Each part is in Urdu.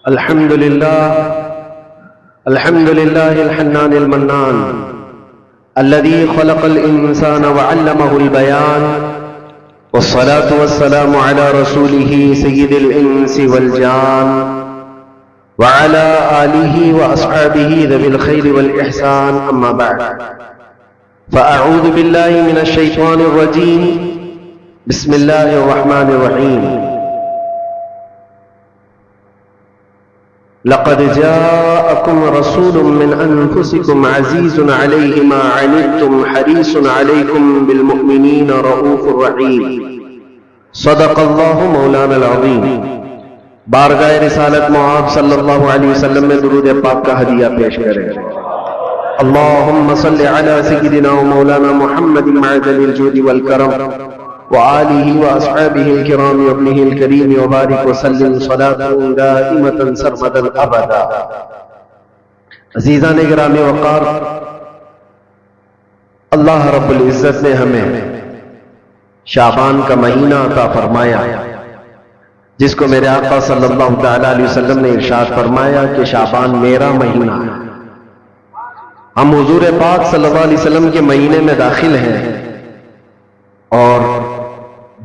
الحمد لله الحنان المنان الذي خلق الإنسان وعلمه البيان، والصلاة والسلام على رسوله سيد الإنس والجان وعلى آله وأصحابه ذوي الخير والإحسان. أما بعد، فأعوذ بالله من الشيطان الرجيم. بسم الله الرحمن الرحيم. لقد جاءكم رسول من أنفسكم عزيز عليه ما عنتم حريص عليكم بالمؤمنين رؤوف رحيم. صدق الله مولانا العظيم. بارگاہ رسالت معاف صلی اللہ علیہ وسلم میں درود پاک کا ہدیہ پیش کریں. اللہم صل علی سیدنا و مولانا محمد معدن الجود والکرم وآلہ واصحابہ الکرام وابنہ الکریم وبارک وسلم صلاة دائمة سرمدا ابدا. عزیزان گرامی وقار، اللہ رب العزت نے ہمیں شعبان کا مہینہ عطا فرمایا، جس کو میرے آقا صلی اللہ تعالی علیہ وسلم نے ارشاد فرمایا کہ شعبان میرا مہینہ ہے. ہم حضور پاک صلی اللہ علیہ وسلم کے مہینے میں داخل ہیں، اور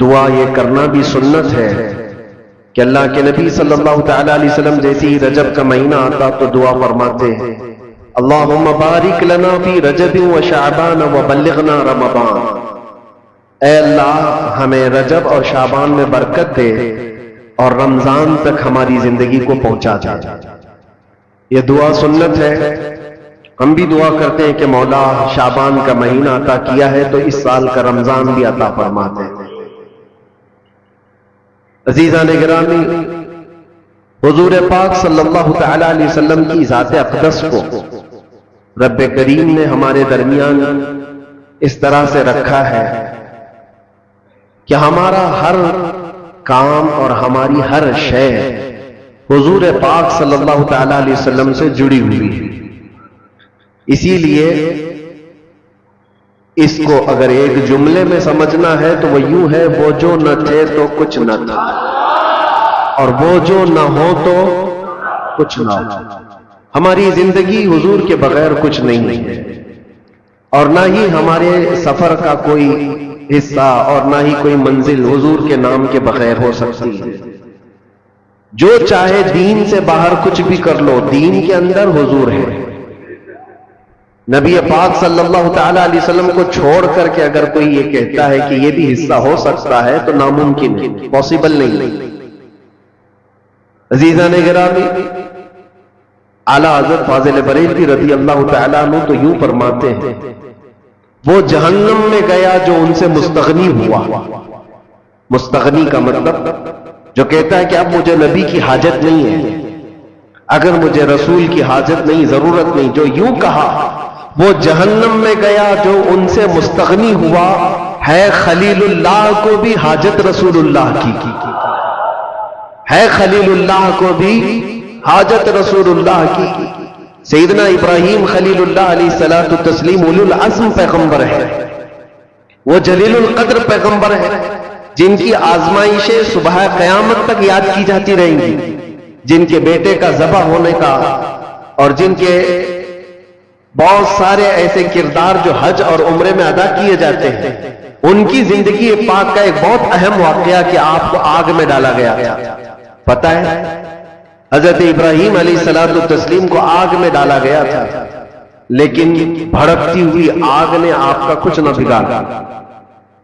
دعا یہ کرنا بھی سنت ہے کہ اللہ کے نبی صلی اللہ تعالی علیہ وسلم جیسی رجب کا مہینہ آتا تو دعا فرماتے ہیں، اللہم بارک لنا فی رجب و شعبان و بلغنا رمضان. اے اللہ، ہمیں رجب اور شعبان میں برکت دے اور رمضان تک ہماری زندگی کو پہنچا دے. یہ دعا سنت ہے. ہم بھی دعا کرتے ہیں کہ مولا شعبان کا مہینہ عطا کیا ہے تو اس سال کا رمضان بھی عطا فرماتے ہیں. عزیزان گرامی، حضور پاک صلی اللہ تعالی علیہ وسلم کی ذات اقدس کو رب کریم نے ہمارے درمیان اس طرح سے رکھا ہے کہ ہمارا ہر کام اور ہماری ہر شے حضور پاک صلی اللہ تعالی علیہ وسلم سے جڑی ہوئی ہے. اسی لیے اس کو اگر ایک جملے میں سمجھنا ہے تو وہ یوں ہے، وہ جو نہ تھے تو کچھ نہ تھا، اور وہ جو نہ ہو تو کچھ نہ ہو. ہماری زندگی حضور کے بغیر کچھ نہیں ہے، اور نہ ہی ہمارے سفر کا کوئی حصہ اور نہ ہی کوئی منزل حضور کے نام کے بغیر ہو سکتی ہے. جو چاہے دین سے باہر کچھ بھی کر لو، دین کے اندر حضور ہے. نبی پاک صلی اللہ تعالی علیہ وسلم کو چھوڑ کر کے اگر کوئی یہ کہتا ہے کہ یہ بھی حصہ ہو سکتا ہے تو ناممکن ہے، پاسبل نہیں. عزیزان گرامی، اعلیٰ حضرت فاضل بریلوی رضی اللہ تعالیٰ عنہ تو یوں فرماتے ہیں، وہ جہنم میں گیا جو ان سے مستغنی ہوا. مستغنی کا مطلب جو کہتا ہے کہ اب مجھے نبی کی حاجت نہیں ہے، اگر مجھے رسول کی حاجت نہیں، ضرورت نہیں، جو یوں کہا وہ جہنم میں گیا جو ان سے مستغنی ہوا. ہے خلیل اللہ کو بھی حاجت رسول اللہ کی ہے، خلیل اللہ کو بھی حاجت رسول اللہ کی. سیدنا ابراہیم خلیل اللہ علیہ الصلوۃ والتسلیم اولو العزم پیغمبر ہے، وہ جلیل القدر پیغمبر ہے، جن کی آزمائشیں صبح قیامت تک یاد کی جاتی رہیں گی، جن کے بیٹے کا ذبح ہونے کا، اور جن کے بہت سارے ایسے کردار جو حج اور عمرے میں ادا کیے جاتے ہیں. ان کی زندگی پاک کا ایک بہت اہم واقعہ کہ آپ کو آگ میں ڈالا گیا تھا. پتہ ہے حضرت ابراہیم علیہ الصلوۃ والتسلیم کو آگ میں ڈالا گیا تھا، لیکن بھڑکتی ہوئی آگ نے آپ کا کچھ نہ بگاڑا.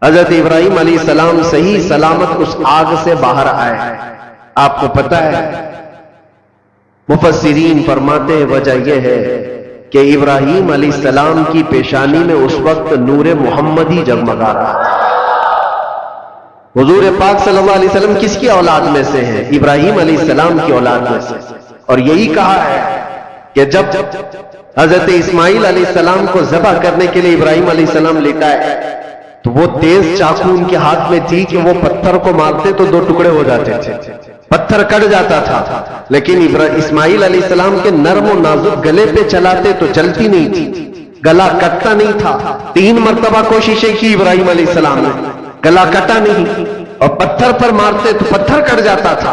حضرت ابراہیم علیہ السلام صحیح سلامت اس آگ سے باہر آئے. آپ کو پتہ ہے مفسرین فرماتے ہیں وجہ یہ ہے کہ ابراہیم علیہ السلام کی پیشانی میں اس وقت نور محمدی جگمگا رہا. حضور پاک صلی اللہ علیہ وسلم کس کی اولاد میں سے ہیں؟ ابراہیم علیہ السلام کی اولاد میں سے. اور یہی کہا ہے کہ جب حضرت اسماعیل علیہ السلام کو ذبح کرنے کے لیے ابراہیم علیہ السلام لٹائے تو وہ تیز چاقو ان کے ہاتھ میں تھی کہ وہ پتھر کو مارتے تو 2 ٹکڑے ہو جاتے تھے، پتھر کٹ جاتا تھا. لیکن اسماعیل علیہ السلام کے نرم و نازک گلے پہ چلاتے تو چلتی نہیں تھی، گلا کٹتا نہیں تھا. 3 مرتبہ کوششیں کی ابراہیم علیہ السلام نے، گلا کٹا نہیں. اور پتھر پر مارتے تو پتھر کٹ جاتا تھا.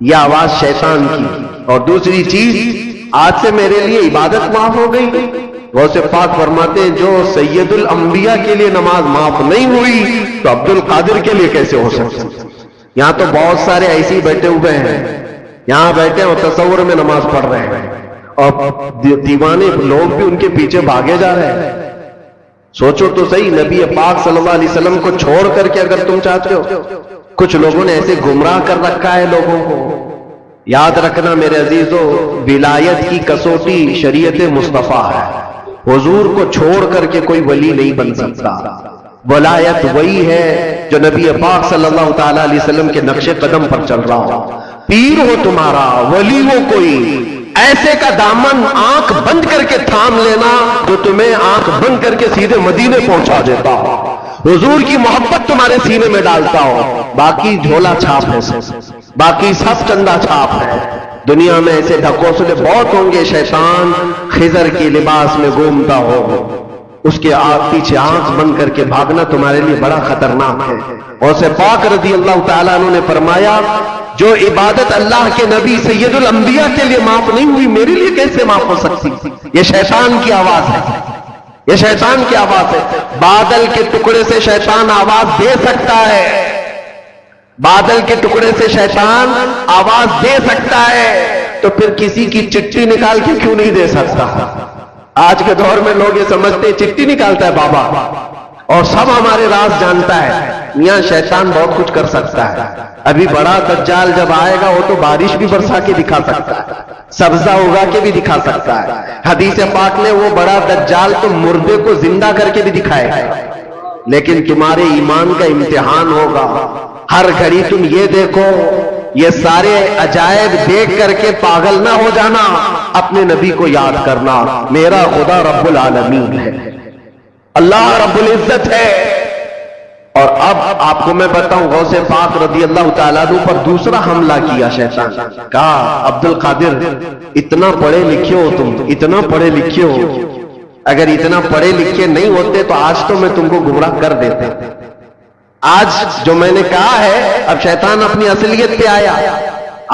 یہ آواز شیطان کی. اور دوسری چیز، آج سے میرے لیے عبادت معاف ہو گئی. غوث پاک فرماتے ہیں جو سید الانبیاء کے لیے نماز معاف نہیں ہوئی تو عبد القادر کے لیے کیسے ہو سکتی؟ یہاں تو بہت سارے ایسے بیٹھے ہوئے ہیں، یہاں بیٹھے اور تصور میں نماز پڑھ رہے ہیں، اور دیوانے لوگ بھی ان کے پیچھے بھاگے جا رہے ہیں. سوچو تو صحیح، نبی پاک صلی اللہ علیہ وسلم کو چھوڑ کر کے اگر تم چاہتے ہو، کچھ لوگوں نے ایسے گمراہ کر رکھا ہے لوگوں کو. یاد رکھنا میرے عزیزو، ولایت کی کسوٹی شریعت مصطفیٰ ہے. حضور کو چھوڑ کر کے کوئی ولی نہیں بن سکتا. ولایت وہی ہے جو نبی پاک صلی اللہ تعالی علیہ وسلم کے نقش قدم پر چل رہا ہو. پیر ہو تمہارا، ولی ہو کوئی، ایسے کا دامن آنکھ بند کر کے تھام لینا جو تمہیں آنکھ بند کر کے سیدھے مدینے پہنچا دیتا ہو، حضور کی محبت تمہارے سینے میں ڈالتا ہو. باقی جھولا چھاپ ہے، باقی سب چندہ چھاپ ہے. دنیا میں ایسے ڈھکوسلے بہت ہوں گے. شیطان خضر کی لباس میں گھومتا ہو، اس کے پیچھے آنکھ بند کر کے بھاگنا تمہارے لیے بڑا خطرناک ہے. غوث پاک رضی اللہ تعالیٰ عنہ نے فرمایا جو عبادت اللہ کے نبی سید الانبیاء کے لیے معاف نہیں ہوئی، میرے لیے کیسے معاف ہو سکتی؟ یہ شیطان کی آواز ہے، یہ شیطان کی آواز ہے. بادل کے ٹکڑے سے شیطان آواز دے سکتا ہے، بادل کے ٹکڑے سے شیطان آواز دے سکتا ہے، تو پھر کسی کی چٹھی نکال کے کیوں نہیں دے سکتا؟ آج کے دور میں لوگ یہ سمجھتے ہیں چٹھی نکالتا ہے بابا اور سب ہمارے راز جانتا ہے. یہاں شیطان بہت کچھ کر سکتا ہے. ابھی بڑا دجال جب آئے گا وہ تو بارش بھی برسا کے دکھا سکتا ہے، سبزہ اگا کے بھی دکھا سکتا ہے. حدیث پاک میں وہ بڑا دجال تو مردے کو زندہ کر کے بھی دکھائے گا. لیکن تمہارے ایمان کا امتحان ہوگا. ہر گھڑی تم یہ دیکھو، یہ سارے عجائب دیکھ کر کے پاگل نہ ہو جانا، اپنے نبی کو یاد کرنا. میرا خدا رب العالمین ہے، اللہ رب العزت ہے. اور اب آپ کو میں بتاؤں، غوث پاک رضی اللہ تعالیٰ عنہ پر دوسرا حملہ کیا شیطان. کہا عبد القادر اتنا پڑھے لکھے ہو تم، اتنا پڑھے لکھے ہو، اگر اتنا پڑھے لکھے نہیں ہوتے تو آج تو میں تم کو گمراہ کر دیتے. آج جو میں نے کہا ہے، اب شیطان اپنی اصلیت پہ آیا.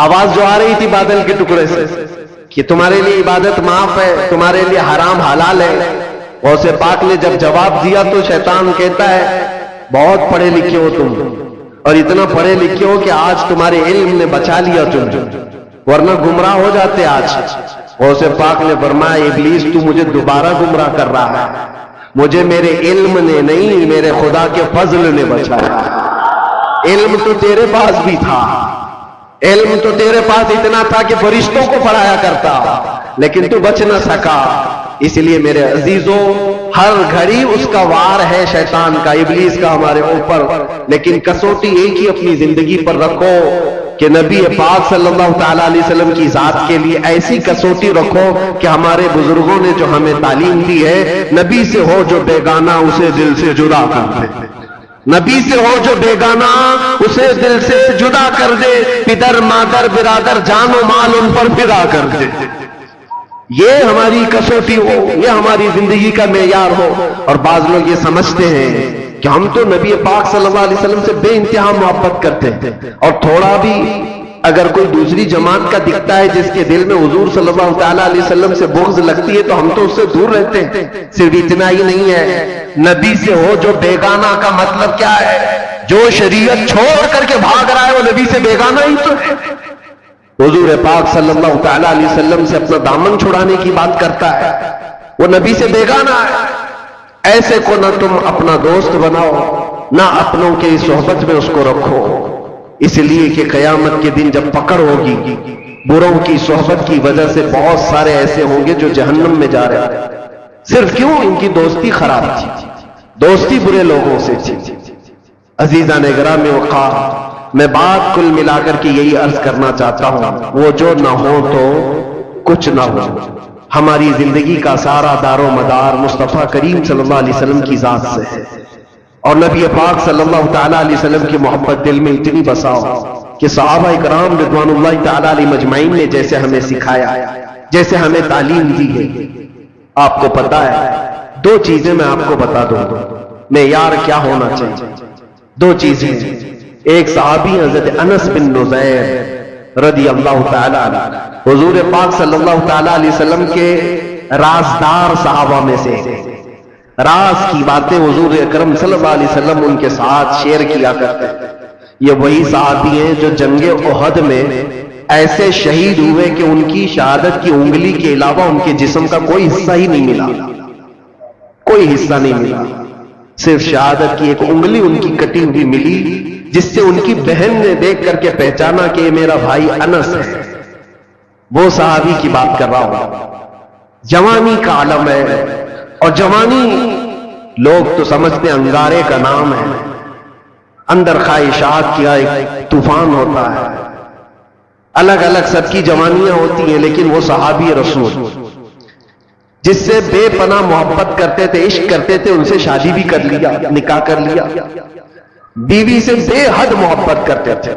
آواز جو آ رہی تھی بادل کے ٹکڑے سے کہ تمہارے لیے عبادت معاف ہے، تمہارے لیے حرام حلال ہے. غوث پاک نے جب جواب دیا تو شیطان کہتا ہے بہت پڑھے لکھے ہو تم، اور اتنا پڑھے لکھے ہو کہ آج تمہارے علم نے بچا لیا تم، ورنہ گمراہ ہو جاتے آج. غوث پاک نے فرمایا ابلیس تو مجھے دوبارہ گمراہ کر رہا ہے، مجھے میرے علم نے نہیں، میرے خدا کے فضل نے بچایا. علم تو تیرے پاس بھی تھا، علم تو تیرے پاس اتنا تھا کہ فرشتوں کو پڑھایا کرتا، لیکن تو بچ نہ سکا. اس لیے میرے عزیزوں، ہر گھڑی اس کا وار ہے شیطان کا، ابلیس کا ہمارے اوپر. لیکن کسوٹی ایک ہی اپنی زندگی پر رکھو کہ نبی پاک صلی اللہ تعالیٰ علیہ وسلم کی ذات کے لیے ایسی کسوٹی رکھو کہ ہمارے بزرگوں نے جو ہمیں تعلیم دی ہے، نبی سے ہو جو بیگانہ اسے دل سے جدا کر دے، نبی سے ہو جو بیگانہ اسے دل سے جدا کر دے، پدر مادر برادر جان و مال ان پر فدا کر دے. یہ ہماری کسوٹی ہو، یہ ہماری زندگی کا معیار ہو. اور بعض لوگ یہ سمجھتے ہیں کہ ہم تو نبی پاک صلی اللہ علیہ وسلم سے بے انتہا محبت کرتے ہیں، اور تھوڑا بھی اگر کوئی دوسری جماعت کا دکھتا ہے جس کے دل میں حضور صلی اللہ تعالیٰ علیہ وسلم سے بغض لگتی ہے تو ہم تو اس سے دور رہتے ہیں. صرف اتنا ہی نہیں ہے، نبی سے ہو جو بیگانہ کا مطلب کیا ہے؟ جو شریعت چھوڑ کر کے بھاگ رہا ہے وہ نبی سے بیگانہ ہی تو ہے. حضور پاک صلی اللہ تعالیٰ علیہ وسلم سے اپنا دامن چھڑانے کی بات کرتا ہے، وہ نبی سے بیگانہ ہے. ایسے کو نہ تم اپنا دوست بناؤ، نہ اپنوں کے صحبت میں اس کو رکھو. اس لیے کہ قیامت کے دن جب پکڑ ہوگی، بروں کی صحبت کی وجہ سے بہت سارے ایسے ہوں گے جو جہنم میں جا رہے ہیں. صرف کیوں؟ ان کی دوستی خراب تھی، دوستی برے لوگوں سے تھی. عزیزان گرامی وقار، میں بات کل ملا کر کے یہی عرض کرنا چاہتا ہوں، وہ جو نہ ہو تو کچھ نہ ہو. ہماری زندگی کا سارا دار و مدار مصطفیٰ کریم صلی اللہ علیہ وسلم کی ذات سے ہے، اور نبی پاک صلی اللہ تعالیٰ علیہ وسلم کی محبت دل میں اتنی بساؤ کہ صحابہ کرام رضوان اللہ تعالیٰ علیہ مجمعین نے جیسے ہمیں سکھایا، جیسے ہمیں تعلیم دی ہے. آپ کو پتا ہے، دو چیزیں میں آپ کو بتا دوں معیار کیا ہونا چاہیے. دو چیزیں، ایک صحابی حضرت انس بن نزیر رضی اللہ تعالی عنہ حضور پاک صلی اللہ تعالی علیہ وسلم کے رازدار صحابہ میں سے، راز کی باتیں حضور اکرم صلی اللہ علیہ وسلم ان کے ساتھ شیئر کیا کرتے ہیں۔ یہ وہی صحابی ہیں جو جنگ احد میں ایسے شہید ہوئے کہ ان کی شہادت کی انگلی کے علاوہ ان کے جسم کا کوئی حصہ ہی نہیں ملا، کوئی حصہ نہیں ملا، صرف شہادت کی ایک انگلی ان کی کٹی ہوئی ملی، جس سے ان کی بہن نے دیکھ کر کے پہچانا کہ میرا بھائی انس ہے۔ وہ صحابی کی بات کر رہا ہوں۔ جوانی کا عالم ہے، اور جوانی لوگ تو سمجھتے ہیں انگارے کا نام ہے، اندر خواہشات کیا ایک طوفان ہوتا ہے، الگ الگ سب کی جوانیاں ہوتی ہیں، لیکن وہ صحابی رسول جس سے بے پناہ محبت کرتے تھے، عشق کرتے تھے، ان سے شادی بھی کر لیا، نکاح کر لیا، بیوی سے بے حد محبت کرتے تھے،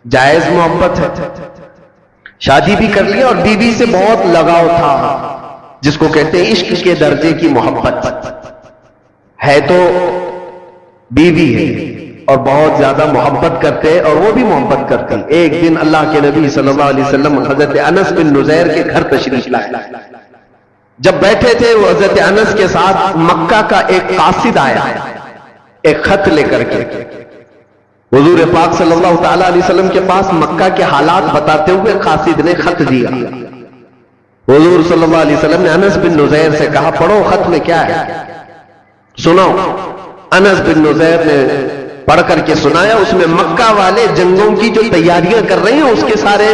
جائز محبت ہے، شادی بھی کر لیا، اور بیوی سے بہت لگاؤ تھا، جس کو کہتے ہیں عشق کے درجے کی محبت ہے، تو بیوی ہے اور بہت زیادہ محبت کرتے، اور وہ بھی محبت کرتی۔ ایک دن اللہ کے نبی صلی اللہ علیہ وسلم حضرت انس بن نزیر کے گھر تشریف لائے۔ جب بیٹھے تھے وہ حضرت انس کے ساتھ، مکہ کا ایک قاصد آیا ایک خط لے کر کے حضور پاک صلی اللہ تعالی علیہ وسلم کے پاس، مکہ کے حالات بتاتے ہوئے قاصد نے خط دیا۔ حضور صلی اللہ علیہ وسلم نے انس بن نزیر سے کہا پڑھو خط میں کیا ہے، سناؤ۔ انس بن نزیر نے پڑھ کر کے سنایا، اس میں مکہ والے جنگوں کی جو تیاریاں کر رہے ہیں اس کے سارے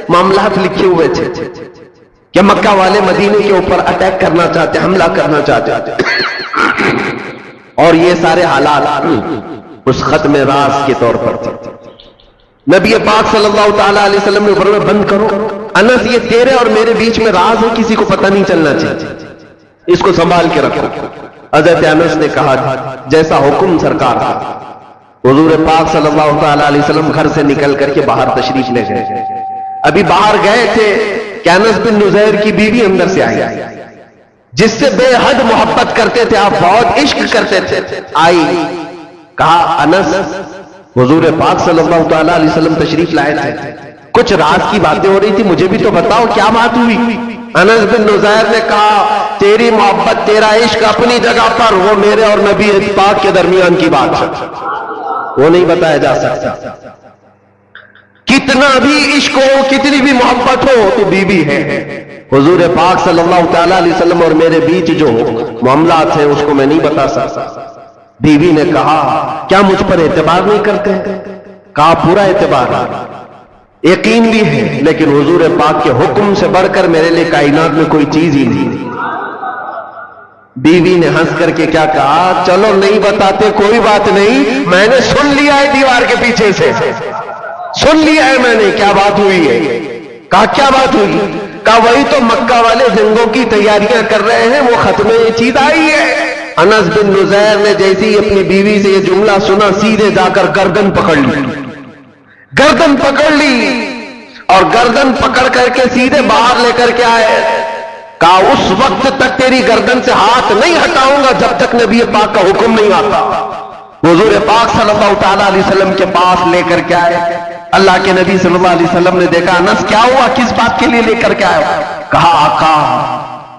معاملات لکھے ہوئے تھے کہ مکہ والے مدینے کے اوپر اٹیک کرنا چاہتے، حملہ کرنا چاہتے، اور یہ سارے حالات اس خط میں راز کے طور پر تھے۔ نبی پاک صلی اللہ تعالی علیہ وسلم نے فرمایا بند کرو انس، یہ تیرے اور میرے بیچ میں راز ہے، کسی کو پتہ نہیں چلنا چاہیے، اس کو سنبھال کے رکھو۔ حضرت انس نے کہا جیسا حکم سرکار کا۔ حضور پاک صلی اللہ تعالی علیہ وسلم گھر سے نکل کر کے باہر تشریف لے گئے۔ ابھی باہر گئے تھے کہ انس بن نزیر کی بیوی اندر سے آئی، جس سے بے حد محبت کرتے تھے آپ، بہت عشق کرتے تھے، آئی، کہا انس حضور پاک صلی اللہ تعالی علیہ وسلم تشریف لائے تھے، کچھ راز کی باتیں ہو رہی تھی، مجھے بھی تو بتاؤ کیا بات ہوئی۔ انس بن نزیر نے کہا تیری محبت، تیرا عشق اپنی جگہ پر، وہ میرے اور نبی پاک کے درمیان کی بات ہے، وہ نہیں بتایا جا سکتا۔ کتنا بھی عشق ہو، کتنی بھی محبت ہو، تو بیوی ہے۔ حضور پاک صلی اللہ تعالی علیہ وسلم اور میرے بیچ جو معاملات ہیں اس کو میں نہیں بتا سکتا۔ بیوی نے کہا کیا مجھ پر اعتبار نہیں کرتے؟ کہا پورا اعتبار ہے، یقین بھی ہے، لیکن حضور پاک کے حکم سے بڑھ کر میرے لیے کائنات میں کوئی چیز ہی نہیں۔ بیوی نے ہنس کر کے کیا کہا چلو نہیں بتاتے کوئی بات نہیں، میں نے سن لیا ہے دیوار کے پیچھے سے، سن لیا ہے میں نے کیا بات ہوئی ہے۔ کہا کیا بات ہوئی؟ کہا وہی تو مکہ والے جنگوں کی تیاریاں کر رہے ہیں، وہ خط میں یہ چیز آئی ہے۔ انس بن نزیر نے جیسے ہی اپنی بیوی سے یہ جملہ سنا، سیدھے جا کر گردن پکڑ لی، گردن پکڑ لی، اور گردن پکڑ کر کے سیدھے باہر لے کر کے آئے۔ کہا اس وقت تک تیری گردن سے ہاتھ نہیں ہٹاؤں گا جب تک نبی پاک کا حکم نہیں آتا۔ حضور پاک صلی اللہ تعالی علیہ وسلم کے پاس لے کر کے آئے۔ اللہ کے نبی صلی اللہ علیہ وسلم نے دیکھا انس کیا ہوا، کس بات کے لیے لے کر کے آئے؟ کہا آقا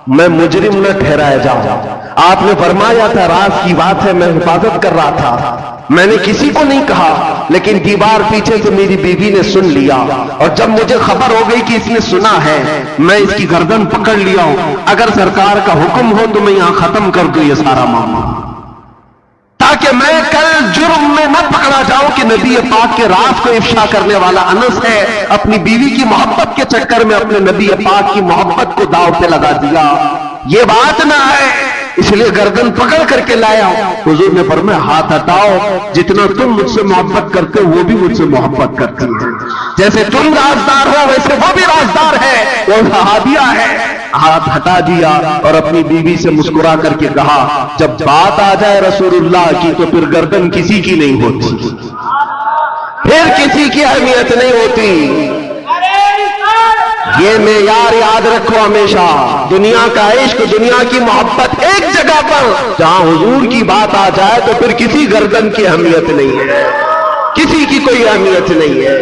میں مجرم نہ ٹھہرایا جاؤں، آپ نے فرمایا تھا راز کی بات ہے، میں حفاظت کر رہا تھا، میں نے کسی کو نہیں کہا، لیکن دیوار پیچھے سے میری بیوی نے سن لیا، اور جب مجھے خبر ہو گئی کہ اس نے سنا ہے میں اس کی گردن پکڑ لیا ہوں، اگر سرکار کا حکم ہو تو میں یہاں ختم کر دوں یہ سارا معاملہ، تاکہ میں کل جرم میں نہ پکڑا جاؤں کہ نبی پاک کے راز کو افشا کرنے والا انس ہے، اپنی بیوی کی محبت کے چکر میں اپنے نبی پاک کی محبت کو داؤ پہ لگا دیا، یہ بات نہ ہے، اس لیے گردن پکڑ کر کے لایا۔ حضور نے فرمایا ہاتھ ہٹاؤ، جتنا تم مجھ سے محبت کرتے ہو وہ بھی مجھ سے محبت کرتی ہے، جیسے تم رازدار ہو ویسے وہ بھی رازدار ہے، وہ صحابیہ ہے۔ ہاتھ ہٹا دیا اور اپنی بیوی سے مسکرا کر کے کہا جب بات آ جائے رسول اللہ کی تو پھر گردن کسی کی نہیں ہوتی، پھر کسی کی اہمیت نہیں ہوتی۔ یہ معیار یاد رکھو ہمیشہ، دنیا کا عشق، دنیا کی محبت ایک جگہ پر، جہاں حضور کی بات آ جائے تو پھر کسی گردن کی اہمیت نہیں ہے، کسی کی کوئی اہمیت نہیں ہے۔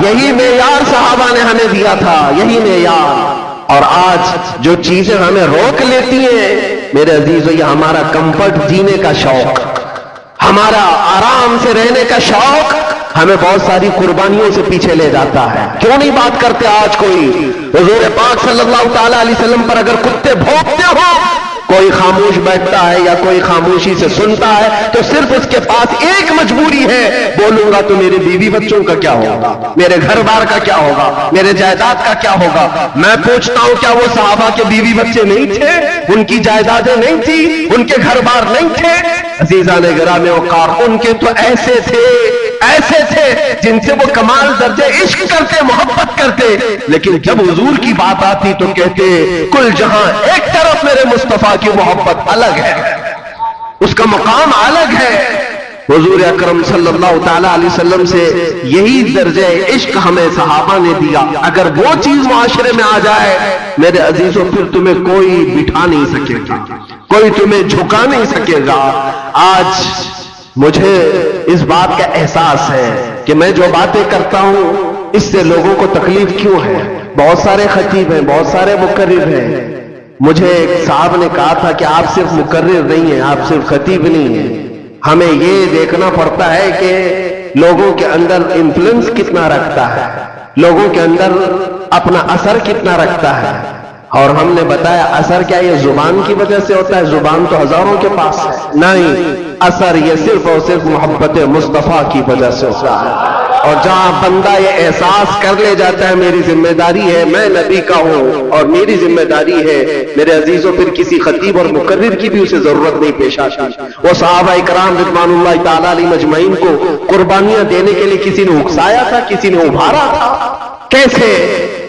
یہی معیار صحابہ نے ہمیں دیا تھا، یہی معیار۔ اور آج جو چیزیں ہمیں روک لیتی ہیں میرے عزیزو، یہ ہمارا کمفرٹ جینے کا شوق، ہمارا آرام سے رہنے کا شوق ہمیں بہت ساری قربانیوں سے پیچھے لے جاتا ہے۔ کیوں نہیں بات کرتے آج کوئی؟ حضور پاک صلی اللہ تعالی علیہ وسلم پر اگر کتے بھونکتے ہو، کوئی خاموش بیٹھتا ہے یا کوئی خاموشی سے سنتا ہے تو صرف اس کے پاس ایک مجبوری ہے، بولوں گا تو میرے بیوی بچوں کا کیا ہوگا، میرے گھر بار کا کیا ہوگا، میرے جائیداد کا کیا ہوگا۔ میں پوچھتا ہوں کیا وہ صحابہ کے بیوی بچے نہیں تھے؟ ان کی جائیدادیں نہیں تھی؟ ان کے گھر بار نہیں تھے؟ عزیزان گرامی وقار، ان کے تو ایسے تھے جن سے وہ کمال درجے عشق کرتے، محبت کرتے، لیکن جب حضور کی بات آتی تو کہتے کل جہاں ایک طرف میرے مصطفیٰ کی محبت الگ ہے، اس کا مقام الگ ہے۔ حضور اکرم صلی اللہ تعالی علیہ وسلم سے یہی درجہ عشق ہمیں صحابہ نے دیا۔ اگر وہ چیز معاشرے میں آ جائے میرے عزیزوں، پھر تمہیں کوئی بٹھا نہیں سکے گا، کوئی تمہیں جھکا نہیں سکے گا۔ آج مجھے اس بات کا احساس ہے کہ میں جو باتیں کرتا ہوں اس سے لوگوں کو تکلیف کیوں ہے۔ بہت سارے خطیب ہیں، بہت سارے مقرر ہیں۔ مجھے ایک صاحب نے کہا تھا کہ آپ صرف مقرر نہیں ہیں، آپ صرف خطیب نہیں ہیں، ہمیں یہ دیکھنا پڑتا ہے کہ لوگوں کے اندر انفلوئنس کتنا رکھتا ہے، لوگوں کے اندر اپنا اثر کتنا رکھتا ہے۔ اور ہم نے بتایا اثر کیا یہ زبان کی وجہ سے ہوتا ہے؟ زبان تو ہزاروں کے پاس ہے، نہیں، اثر یہ صرف اور صرف محبت مصطفیٰ کی وجہ سے ہوتا ہے۔ اور جہاں بندہ یہ احساس کر لے جاتا ہے میری ذمہ داری ہے، میں نبی کا ہوں اور میری ذمہ داری ہے، میرے عزیزوں، پھر کسی خطیب اور مقرر کی بھی اسے ضرورت نہیں پیش آتی۔ وہ صحابہ کرام رضوان اللہ تعالی علیہ مجمعین کو قربانیاں دینے کے لیے کسی نے اکسایا تھا، کسی نے ابھارا تھا۔ کیسے؟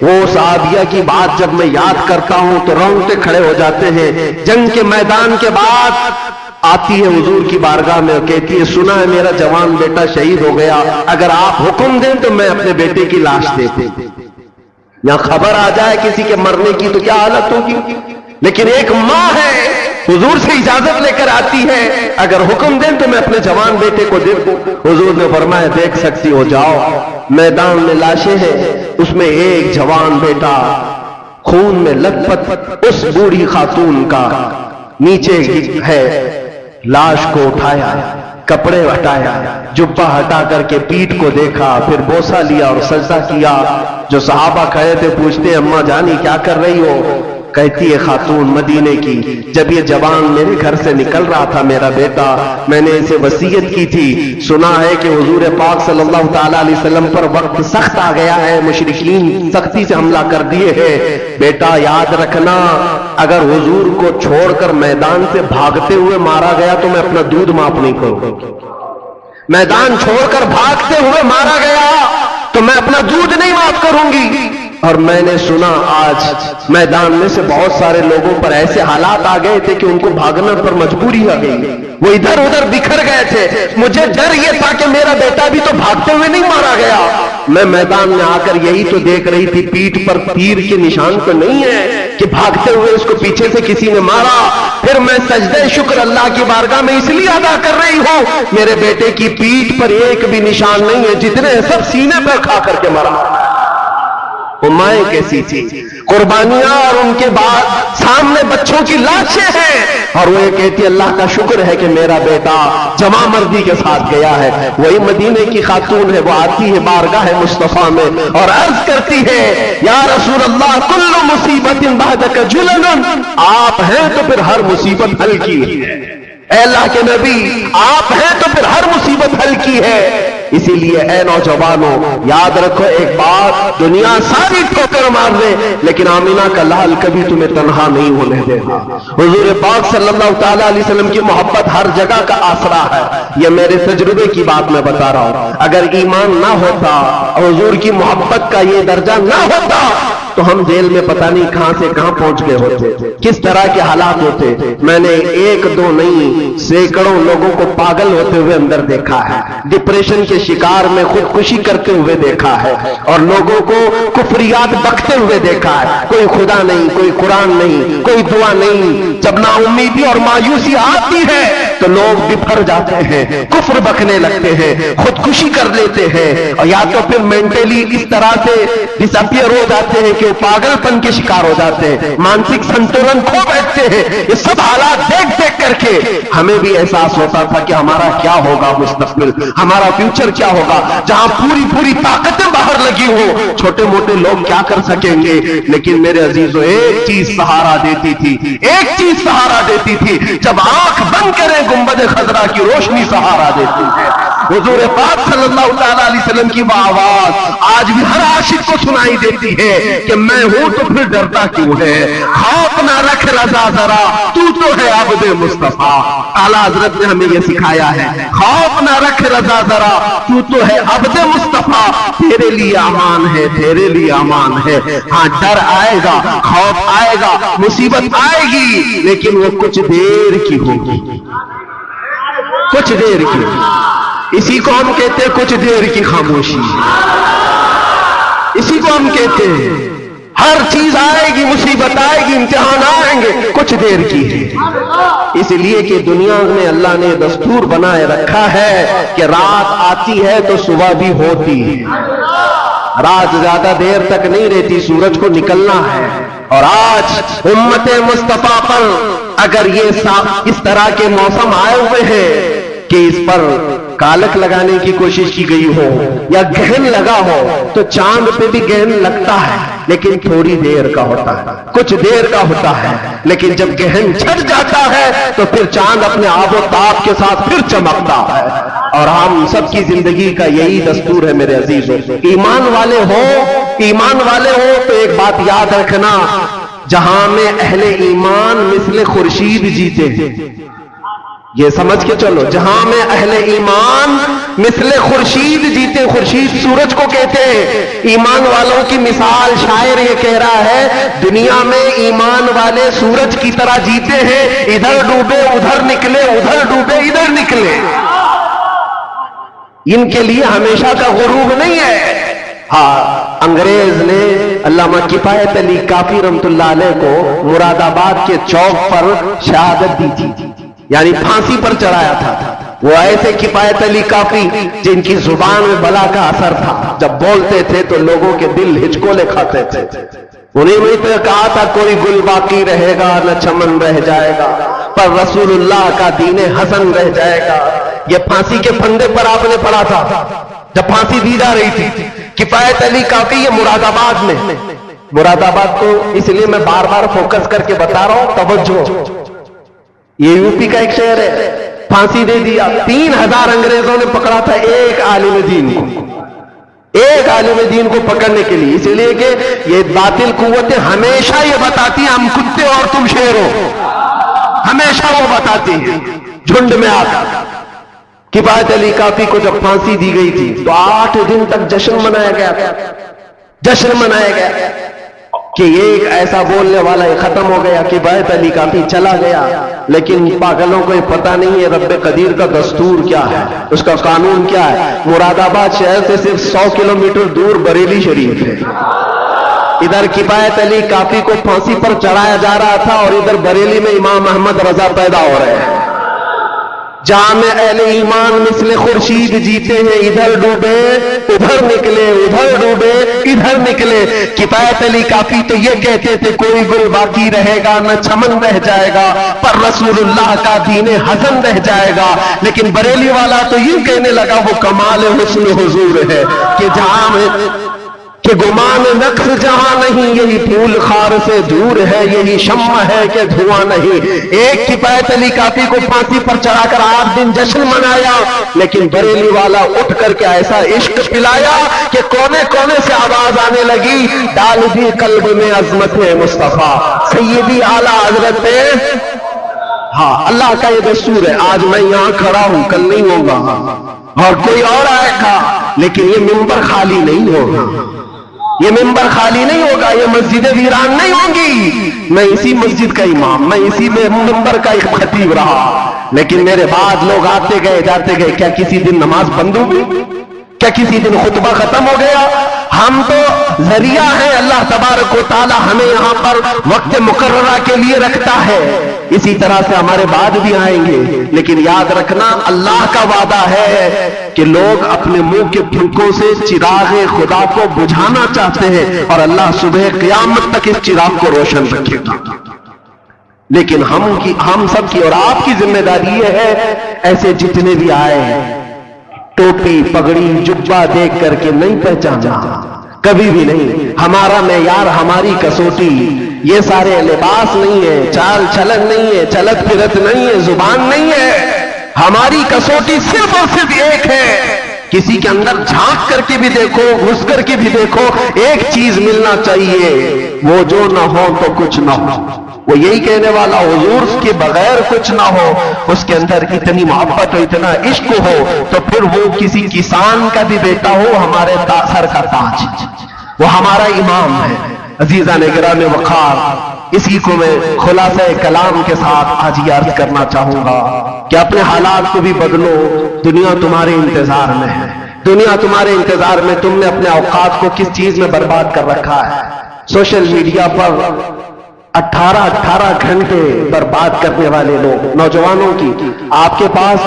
وہ صحابیہ کی بات جب میں یاد کرتا ہوں تو رونگٹے کھڑے ہو جاتے ہیں۔ جنگ کے میدان کے بعد آتی ہے حضور کی بارگاہ میں اور کہتی ہے سنا ہے میرا جوان بیٹا شہید ہو گیا، اگر آپ حکم دیں تو میں اپنے بیٹے کی لاش دیتے۔ یا خبر آ جائے کسی کے مرنے کی تو کیا حالت ہوگی، لیکن ایک ماں ہے حضور سے اجازت لے کر آتی ہے، اگر حکم دیں تو میں اپنے جوان بیٹے کو دے دوں۔ حضور نے فرمایا دیکھ سکتی ہو، جاؤ۔ میدان میں لاشیں ہیں، اس میں ایک جوان بیٹا خون میں لت پت اس بوڑھی خاتون کا نیچے ہے، لاش کو اٹھایا، کپڑے ہٹایا، جبہ ہٹا کر کے پیٹھ کو دیکھا، پھر بوسہ لیا اور سجدہ کیا۔ جو صحابہ کھڑے تھے پوچھتے ہیں اماں جانی کیا کر رہی ہو؟ کہتی ہے خاتون مدینے کی، جب یہ جوان میرے گھر سے نکل رہا تھا میرا بیٹا، میں نے اسے وصیت کی تھی، سنا ہے کہ حضور پاک صلی اللہ تعالی علیہ وسلم پر وقت سخت آ گیا ہے، مشرکین سختی سے حملہ کر دیے ہیں، بیٹا یاد رکھنا اگر حضور کو چھوڑ کر میدان سے بھاگتے ہوئے مارا گیا تو میں اپنا دودھ معاف نہیں کروں گا، میدان چھوڑ کر بھاگتے ہوئے مارا گیا تو میں اپنا دودھ نہیں معاف کروں گی۔ اور میں نے سنا آج میدان میں سے بہت سارے لوگوں پر ایسے حالات آ گئے تھے کہ ان کو بھاگنا پر مجبوری آ گئی، وہ ادھر ادھر بکھر گئے تھے۔ مجھے ڈر یہ تھا کہ میرا بیٹا بھی تو بھاگتے ہوئے نہیں مارا گیا۔ میں میدان میں آ کر یہی تو دیکھ رہی تھی پیٹھ پر تیر کے نشان تو نہیں ہے کہ بھاگتے ہوئے اس کو پیچھے سے کسی نے مارا۔ پھر میں سجدہ شکر اللہ کی بارگاہ میں اس لیے ادا کر رہی ہوں میرے بیٹے کی پیٹھ پر ایک بھی نشان نہیں ہے، جتنے سب سینے پر کھا کر کے مرا۔ وہ مائیں کیسی تھی، قربانیاں، اور ان کے بعد سامنے بچوں کی لاشیں ہیں، اور وہ یہ کہتی اللہ کا شکر ہے کہ میرا بیٹا جمع مردی کے ساتھ گیا ہے۔ وہی مدینے کی خاتون ہے، وہ آتی ہے بارگاہ مصطفیٰ میں اور عرض کرتی ہے یا رسول اللہ کل مصیبت بعدک جلن، آپ ہیں تو پھر ہر مصیبت حل کی ہے، اے اللہ کے نبی آپ ہیں تو پھر ہر مصیبت حل کی ہے۔ اسی لیے اے نوجوانوں یاد رکھو ایک بات، دنیا ساری ٹھوکر مار دے لیکن آمینہ کا لال کبھی تمہیں تنہا نہیں ہونے دے گا۔ حضور پاک صلی اللہ تعالی علیہ وسلم کی محبت ہر جگہ کا آسرا ہے، یہ میرے تجربے کی بات میں بتا رہا ہوں۔ اگر ایمان نہ ہوتا، حضور کی محبت کا یہ درجہ نہ ہوتا تو ہم جیل میں پتہ نہیں کہاں سے کہاں پہنچ گئے ہوتے، کس طرح کے حالات ہوتے۔ میں نے ایک دو نہیں سینکڑوں لوگوں کو پاگل ہوتے ہوئے اندر دیکھا ہے، ڈپریشن کے شکار میں خودکشی کرتے ہوئے دیکھا ہے، اور لوگوں کو کفریات بکتے ہوئے دیکھا ہے۔ کوئی خدا نہیں، کوئی قرآن نہیں، کوئی دعا نہیں۔ جب نا امیدی اور مایوسی آتی ہے تو لوگ بکھر جاتے ہیں، کفر بکنے لگتے ہیں، خودکشی کر لیتے ہیں، اور یا تو پھر مینٹلی اس طرح سے ڈس اپیئر ہو جاتے ہیں کہ وہ پاگل پن کے شکار ہو جاتے ہیں، مانسک سنتولن کھو بیٹھتے ہیں۔ یہ سب حالات دیکھ دیکھ کر کے ہمیں بھی احساس ہوتا تھا کہ ہمارا کیا ہوگا مستقبل، ہمارا فیوچر کیا ہوگا، جہاں پوری طاقتیں باہر لگی ہوں، چھوٹے موٹے لوگ کیا کر سکیں گے۔ لیکن میرے عزیزو ایک چیز سہارا دیتی تھی، ایک چیز سہارا دیتی تھی، جب آنکھ بند کریں گنبد خضرا کی روشنی سہارا دیتی ہے۔ حضور پاک صلی اللہ تعالیٰ علیہ وسلم کی وہ آواز آج بھی ہر عاشق کو سنائی دیتی ہے کہ میں ہوں تو پھر ڈرتا کیوں ہے، خوف نہ رکھ رضا ذرا تو ہے عبد مصطفیٰ۔ اعلیٰ حضرت نے ہمیں یہ سکھایا ہے، خوف نہ رکھ رضا ذرا تو ہے عبد مصطفیٰ، تیرے لیے امان ہے، تیرے لیے امان ہے۔ ہاں ڈر آئے گا، خوف آئے گا، مصیبت آئے گی، لیکن وہ کچھ دیر کی ہوگی، کچھ دیر کی۔ اسی کو ہم کہتے ہیں کچھ دیر کی خاموشی، اسی کو ہم کہتے ہیں ہر چیز آئے گی، مصیبت آئے گی، امتحان آئیں گے، کچھ دیر کی ہے۔ اس لیے کہ دنیا میں اللہ نے دستور بنائے رکھا ہے کہ رات آتی ہے تو صبح بھی ہوتی ہے، رات زیادہ دیر تک نہیں رہتی، سورج کو نکلنا ہے۔ اور آج امت مصطفیٰ پر اگر یہ اس طرح کے موسم آئے ہوئے ہیں کہ اس پر کالک لگانے کی کوشش کی گئی ہو یا گہن لگا ہو، تو چاند پہ بھی گہن لگتا ہے لیکن تھوڑی دیر کا ہوتا ہے، کچھ دیر کا ہوتا ہے، لیکن جب گہن چھٹ جاتا ہے تو پھر چاند اپنے آب و تاب کے ساتھ پھر چمکتا ہے۔ اور ہم سب کی زندگی کا یہی دستور ہے میرے عزیزو، ایمان والے ہو تو ایک بات یاد رکھنا، جہاں میں اہل ایمان مثل خورشید جیتے ہیں، یہ سمجھ کے چلو، جہاں میں اہل ایمان مثل خورشید جیتے، خورشید سورج کو کہتے ہیں، ایمان والوں کی مثال شاعر یہ کہہ رہا ہے، دنیا میں ایمان والے سورج کی طرح جیتے ہیں، ادھر ڈوبے ادھر نکلے، ادھر ڈوبے ادھر نکلے، ان کے لیے ہمیشہ کا غروب نہیں ہے۔ ہاں انگریز نے علامہ کفایت علی کافی رحمت اللہ علیہ کو مراد آباد کے چوک پر شہادت دی تھی، یعنی پھانسی پر چڑھایا تھا۔ وہ ایسے کفایت علی کافی جن کی زبان میں بلا کا اثر تھا، جب بولتے تھے تو لوگوں کے دل ہچکولے کھاتے تھے۔ انہیں میں تو کہا تھا کوئی گل باقی رہے گا نہ چمن رہ جائے گا، پر رسول اللہ کا دین حسن رہ جائے گا۔ یہ پھانسی کے پھندے پر آپ نے پڑھا تھا جب پھانسی دی جا رہی تھی۔ کفایت علی کافی یہ مراد آباد میں، مراد آباد کو اس لیے میں بار بار فوکس کر کے بتا رہا ہوں، توجہ، یہ یو پی کا ایک شہر ہے، پھانسی دے دیا، 3000 انگریزوں نے پکڑا تھا ایک عالم دین کو، ایک عالم دین کو پکڑنے کے لیے، اس لیے کہ یہ باطل قوتیں ہمیشہ یہ بتاتی ہیں ہم کتے اور تم شیر ہو، ہمیشہ وہ بتاتی ہیں جھنڈ میں آ کر۔ کفایت علی کافی کو جب پھانسی دی گئی تھی تو 8 دن تک جشن منایا گیا تھا، جشن منایا گیا کہ ایک ایسا بولنے والا یہ ختم ہو گیا، کفایت علی کافی چلا گیا، لیکن پاگلوں کو یہ پتہ نہیں ہے رب قدیر کا دستور کیا ہے، اس کا قانون کیا ہے۔ مراد آباد شہر سے صرف 100 کلومیٹر دور بریلی شریف ہے، ادھر کفایت علی کافی کو پھانسی پر چڑھایا جا رہا تھا اور ادھر بریلی میں امام احمد رضا پیدا ہو رہے ہیں۔ جہاں میں اہل ایمان مثل خورشید جیتے ہیں، ادھر ڈوبے ادھر نکلے، ادھر ڈوبے ادھر نکلے۔ کفایت علی کافی تو یہ کہتے تھے کوئی گل باقی رہے گا نہ چمن رہ جائے گا، پر رسول اللہ کا دین حسن رہ جائے گا۔ لیکن بریلی والا تو یہ کہنے لگا وہ کمال حسن حضور ہے کہ جہاں میں کہ گمان نقص جہاں نہیں، یہی پھول خار سے دور ہے، یہی شمع ہے کہ دھواں نہیں۔ ایک کفایت علی کافی کو پھانسی پر چڑھا کر 8 دن جشن منایا، لیکن بریلی والا اٹھ کر کے ایسا عشق پلایا کہ کونے کونے سے آواز آنے لگی، ڈال دی قلب میں عظمت مصطفیٰ سیدی اعلیٰ حضرت۔ ہاں اللہ کا یہ دستور ہے، آج میں یہاں کھڑا ہوں، کل نہیں ہوگا اور کوئی اور آئے گا، لیکن یہ منبر خالی نہیں ہوگا، یہ منبر خالی نہیں ہوگا، یہ مسجد ویران نہیں ہوں گی۔ میں اسی مسجد کا امام، میں اسی میں منبر کا ایک خطیب رہا، لیکن میرے بعد لوگ آتے گئے جاتے گئے، کیا کسی دن نماز بند ہو گئی؟ کیا کسی دن خطبہ ختم ہو گیا؟ ہم تو ذریعہ ہیں، اللہ تبارک و تعالی ہمیں یہاں پر وقت مقررہ کے لیے رکھتا ہے، اسی طرح سے ہمارے بعد بھی آئیں گے، لیکن یاد رکھنا اللہ کا وعدہ ہے کہ لوگ اپنے منہ کے پھنکوں سے چراغ خدا کو بجھانا چاہتے ہیں اور اللہ صبح قیامت تک اس چراغ کو روشن رکھے گا۔ لیکن ہم سب کی اور آپ کی ذمہ داری یہ ہے، ایسے جتنے بھی آئے ٹوپی پگڑی جبہ دیکھ کر کے نہیں پہچانا، کبھی بھی نہیں۔ ہمارا معیار، ہماری کسوٹی یہ سارے لباس نہیں ہے، چال چلن نہیں ہے، چلت پھرت نہیں ہے، زبان نہیں ہے، ہماری کسوٹی صرف اور صرف ایک ہے۔ کسی کے اندر جھانک کر کے بھی دیکھو، گھس کر کے بھی دیکھو، ایک چیز ملنا چاہیے، وہ جو نہ ہو تو کچھ نہ ہو۔ وہ یہی کہنے والا حضور کے بغیر کچھ نہ ہو، اس کے اندر اتنی محبت ہو، اتنا عشق ہو، تو پھر وہ کسی کسان کا بھی بیٹا ہو، ہمارے سر کا تاج، وہ ہمارا امام ہے۔ عزیزان گرام وقار، اسی کو میں خلاصہ کلام کے ساتھ آج یہ عرض کرنا چاہوں گا کہ اپنے حالات کو بھی بدلو، دنیا تمہارے انتظار میں ہے، دنیا تمہارے انتظار میں۔ تم نے اپنے اوقات کو کس چیز میں برباد کر رکھا ہے؟ سوشل میڈیا پر 18 گھنٹے برباد کرنے والے لوگ، نوجوانوں کی، آپ کے پاس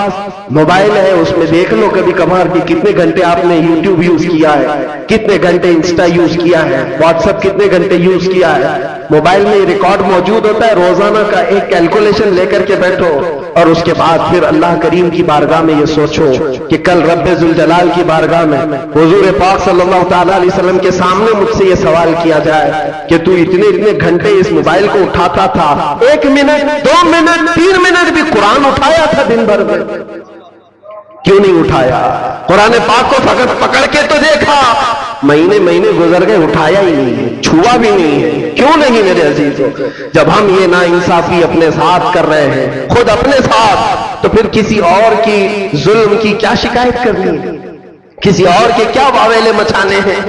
موبائل ہے، اس میں دیکھ لو کبھی کبھار کہ کتنے گھنٹے آپ نے یوٹیوب یوز کیا ہے، کتنے گھنٹے انسٹا یوز کیا ہے، واٹس ایپ کتنے گھنٹے یوز کیا ہے۔ موبائل میں ریکارڈ موجود ہوتا ہے، روزانہ کا ایک کیلکولیشن لے کر کے بیٹھو، اور اس کے بعد پھر اللہ کریم کی بارگاہ میں یہ سوچو کہ کل رب ذوالجلال کی بارگاہ میں حضور پاک صلی اللہ تعالی علیہ وسلم کے سامنے مجھ سے یہ سوال کیا جائے کہ تو اتنے گھنٹے اس موبائل کو اٹھاتا تھا، 1 منٹ 2 منٹ 3 منٹ بھی قرآن اٹھایا تھا دن بھر میں؟ کیوں نہیں اٹھایا؟ قرآن پاک کو فقط پکڑ کے تو دیکھا، مہینے گزر گئے، اٹھایا ہی نہیں ہے، چھوا بھی نہیں ہے۔ کیوں نہیں میرے عزیزوں؟ جب ہم یہ ناانصافی اپنے ساتھ کر رہے ہیں، خود اپنے ساتھ، تو پھر کسی اور کی ظلم کی کیا شکایت کرنی ہے؟ کسی اور کے کیا واویلے مچانے ہیں؟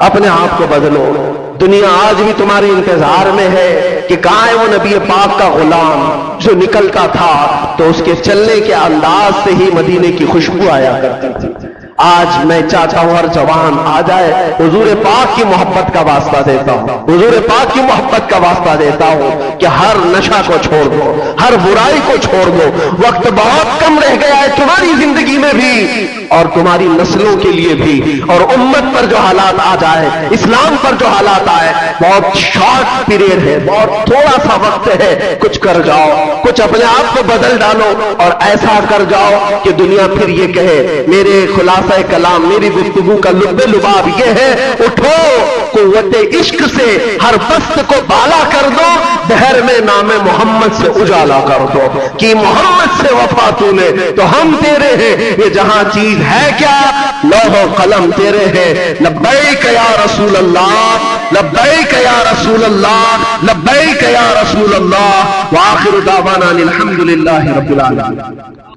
اپنے آپ کو بدلو۔ دنیا آج بھی تمہارے انتظار میں ہے کہ کہاں ہے وہ نبی پاک کا غلام جو نکلتا تھا تو اس کے چلنے کے انداز سے ہی مدینے کی خوشبو آیا کرتی تھی۔ آج میں چاہتا ہوں ہر جوان آ جائے، حضور پاک کی محبت کا واسطہ دیتا ہوں، حضور پاک کی محبت کا واسطہ دیتا ہوں کہ ہر نشہ کو چھوڑ دو، ہر برائی کو چھوڑ دو۔ وقت بہت کم رہ گیا ہے تمہاری زندگی میں بھی اور تمہاری نسلوں کے لیے بھی، اور امت پر جو حالات آ جائے، اسلام پر جو حالات آئے، بہت شارٹ پیریڈ ہے، بہت تھوڑا سا وقت ہے، کچھ کر جاؤ، کچھ اپنے آپ کو بدل ڈالو اور ایسا کر جاؤ کہ دنیا پھر یہ کہے۔ میرے خلاصہ کلام، میری گفتگو کا لب لباب یہ ہے، اٹھو قوت عشق سے ہر بست کو بالا کر دو، دہر میں نام محمد سے اجالا کر دو کہ محمد سے وفا تو نے تو ہم تیرے ہیں، یہ جہاں چیز ہے کیا لوح و قلم تیرے ہیں۔ لبیک یا رسول اللہ، لبیک یا رسول اللہ، لبیک یا رسول اللہ، وآخر دعوانا الحمدللہ رب العالمین۔